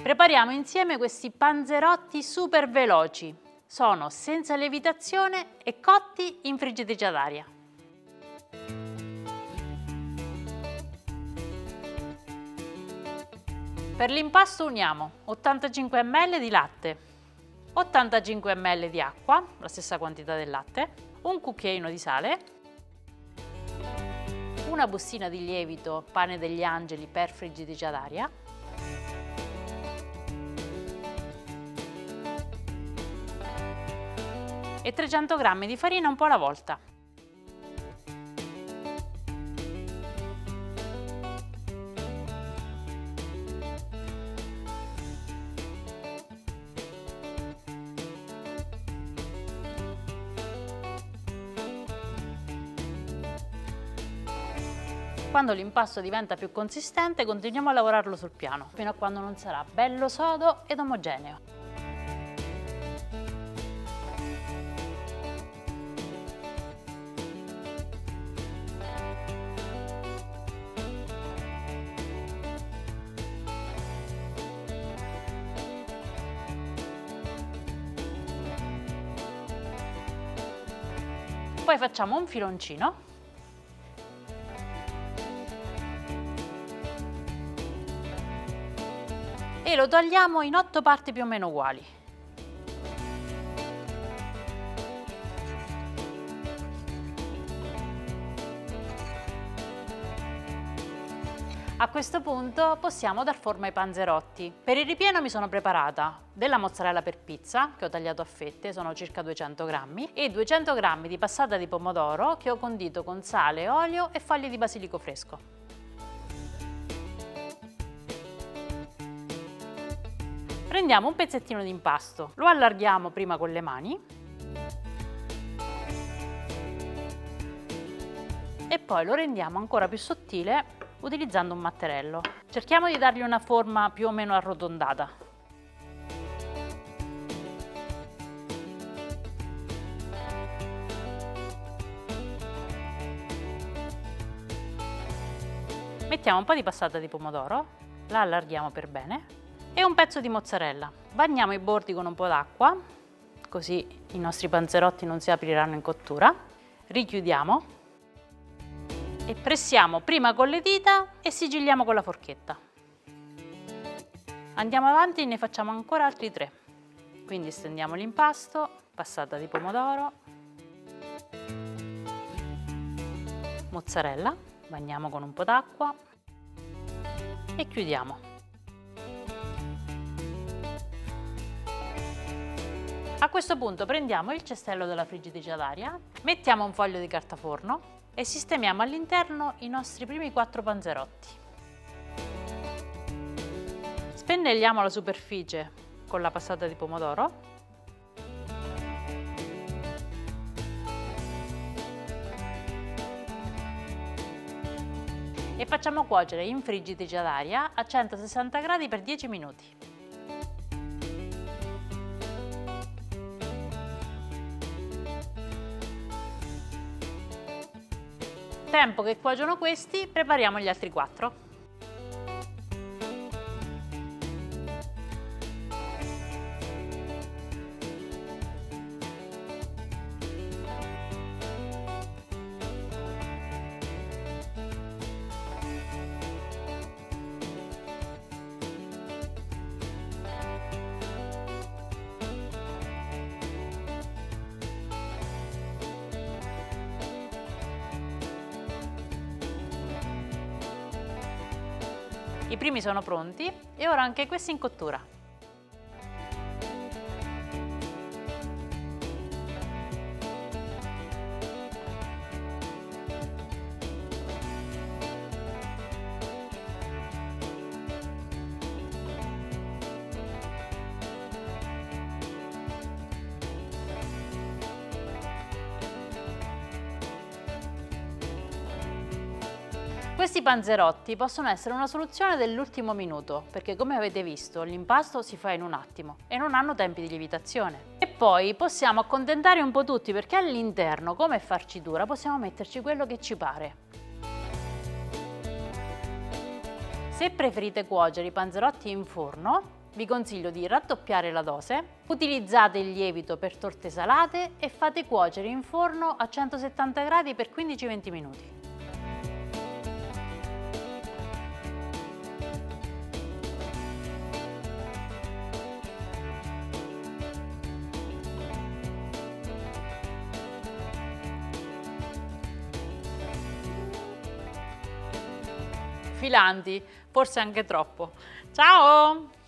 Prepariamo insieme questi panzerotti super veloci. Sono senza lievitazione e cotti in friggitrice ad aria. Per l'impasto uniamo 85 ml di latte, 85 ml di acqua, la stessa quantità del latte, un cucchiaino di sale, una bustina di lievito pane degli angeli per friggitrice ad aria, e 300 g di farina un po' alla volta. Quando l'impasto diventa più consistente, continuiamo a lavorarlo sul piano, fino a quando non sarà bello sodo ed omogeneo. Poi facciamo un filoncino e lo tagliamo in 8 parti più o meno uguali. A questo punto possiamo dar forma ai panzerotti. Per il ripieno mi sono preparata della mozzarella per pizza che ho tagliato a fette, sono circa 200 g, e 200 g di passata di pomodoro che ho condito con sale, olio e foglie di basilico fresco. Prendiamo un pezzettino di impasto, lo allarghiamo prima con le mani e poi lo rendiamo ancora più sottile utilizzando un matterello. Cerchiamo di dargli una forma più o meno arrotondata. Mettiamo un po' di passata di pomodoro, la allarghiamo per bene e un pezzo di mozzarella. Bagniamo i bordi con un po' d'acqua, così i nostri panzerotti non si apriranno in cottura. Richiudiamo e pressiamo prima con le dita e sigilliamo con la forchetta. Andiamo avanti e ne facciamo ancora altri 3. Quindi stendiamo l'impasto, passata di pomodoro, mozzarella, bagniamo con un po' d'acqua e chiudiamo. A questo punto prendiamo il cestello della friggitrice ad aria, mettiamo un foglio di carta forno e sistemiamo all'interno i nostri primi 4 panzerotti. Spennelliamo la superficie con la passata di pomodoro e facciamo cuocere in friggitrice ad aria a 160 gradi per 10 minuti. Tempo che cuociono questi, prepariamo gli altri 4. I primi sono pronti e ora anche questi in cottura. Questi panzerotti possono essere una soluzione dell'ultimo minuto, perché come avete visto l'impasto si fa in un attimo e non hanno tempi di lievitazione. E poi possiamo accontentare un po' tutti, perché all'interno, come farcitura, possiamo metterci quello che ci pare. Se preferite cuocere i panzerotti in forno, Vi consiglio di raddoppiare la dose, utilizzate il lievito per torte salate e fate cuocere in forno a 170 gradi per 15-20 minuti. Filanti, forse anche troppo. Ciao!